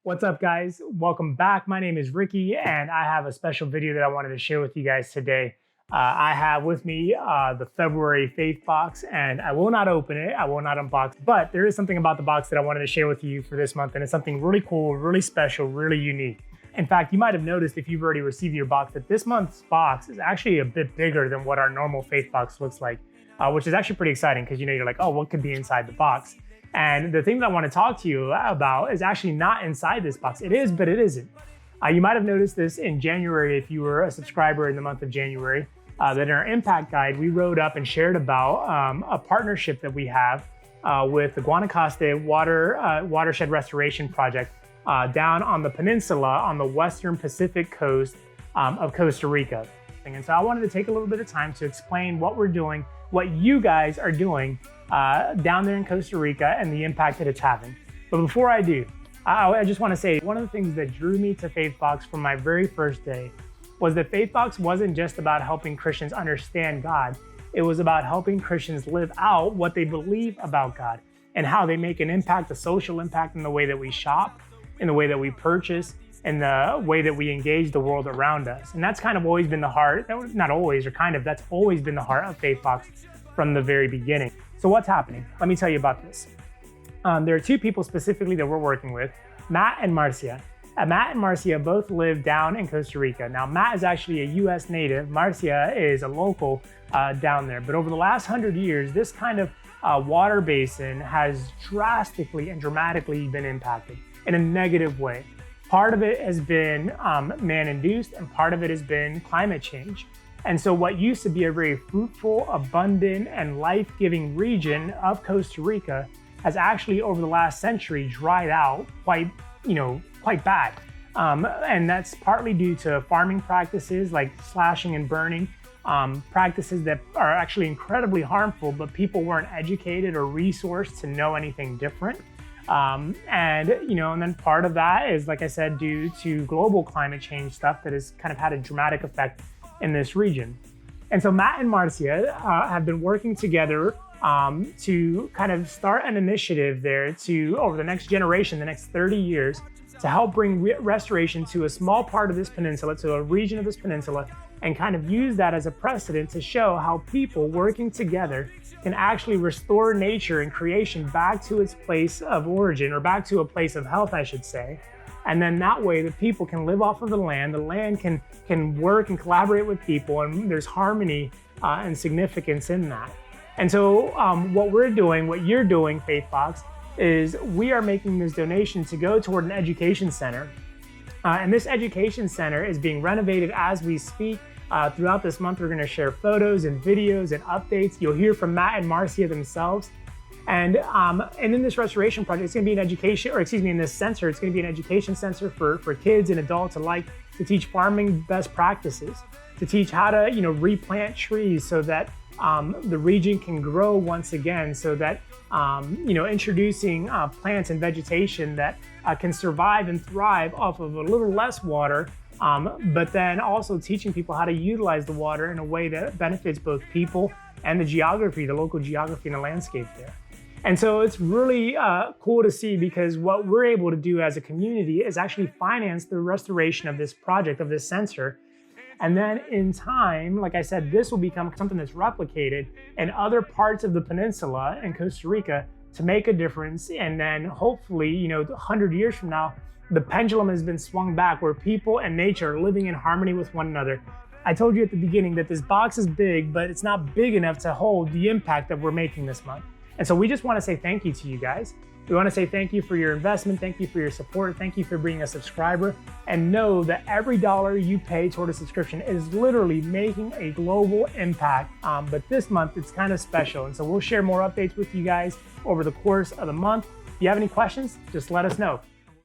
What's up, guys? Welcome back. My name is Ricky, and I have a special video that I wanted to share with you guys today. I have with me the February Faithbox, and I will not open it. I will not unbox, but there is something about the box that I wanted to share with you for this month, and it's something really cool, really special, really unique. In fact, you might have noticed if you've already received your box that this month's box is actually a bit bigger than what our normal Faithbox looks like, which is actually pretty exciting because you're like, oh, what could be inside the box? And the thing that I want to talk to you about is actually not inside this box. It is, but it isn't. You might have noticed this in January if you were a subscriber in the month of January, that in our impact guide, we wrote up and shared about a partnership that we have with the Guanacaste Watershed Restoration Project down on the peninsula on the western Pacific coast of Costa Rica. And so I wanted to take a little bit of time to explain what we're doing, what you guys are doing down there in Costa Rica and the impact that it's having. But before I do, I just want to say one of the things that drew me to Faithbox from my very first day was that Faithbox wasn't just about helping Christians understand God. It was about helping Christians live out what they believe about God and how they make an impact, a social impact in the way that we shop, in the way that we purchase, and the way that we engage the world around us. And that's kind of always been the heart, not always, or kind of, that's always been the heart of Faithbox from the very beginning. So what's happening? Let me tell you about this. There are two people specifically that we're working with, Matt and Marcia. Matt and Marcia both live down in Costa Rica. Now, Matt is actually a US native. Marcia is a local down there. But over the last 100 years, this kind of water basin has drastically and dramatically been impacted in a negative way. Part of it has been man-induced, and part of it has been climate change. And so what used to be a very fruitful, abundant, and life-giving region of Costa Rica has actually, over the last century, dried out quite bad. And that's partly due to farming practices like slashing and burning, practices that are actually incredibly harmful, but people weren't educated or resourced to know anything different. And then part of that is, like I said, due to global climate change stuff that has kind of had a dramatic effect in this region. And so Matt and Marcia have been working together to kind of start an initiative there to, over the next generation, the next 30 years, to help bring restoration to a small part of this peninsula, to a region of this peninsula, and kind of use that as a precedent to show how people working together can actually restore nature and creation back to its place of origin, or back to a place of health, I should say. And then that way the people can live off of the land can work and collaborate with people, and there's harmony and significance in that. And so what you're doing, Faithbox, is we are making this donation to go toward an education center. And this education center is being renovated as we speak. Throughout this month, we're gonna share photos and videos and updates. You'll hear from Matt and Marcia themselves. And in this restoration project, it's gonna be in this center, it's gonna be an education center for kids and adults alike, to teach farming best practices, to teach how to replant trees so that the region can grow once again, so that introducing plants and vegetation that can survive and thrive off of a little less water, but then also teaching people how to utilize the water in a way that benefits both people and the local geography and the landscape there. And so it's really cool to see, because what we're able to do as a community is actually finance the restoration of this project, of this center. And then in time, like I said, this will become something that's replicated in other parts of the peninsula in Costa Rica to make a difference. And then hopefully, 100 years from now, the pendulum has been swung back where people and nature are living in harmony with one another. I told you at the beginning that this box is big, but it's not big enough to hold the impact that we're making this month. And so we just want to say thank you to you guys. We want to say thank you for your investment. Thank you for your support. Thank you for being a subscriber. And know that every dollar you pay toward a subscription is literally making a global impact. But this month, it's kind of special. And so we'll share more updates with you guys over the course of the month. If you have any questions, just let us know.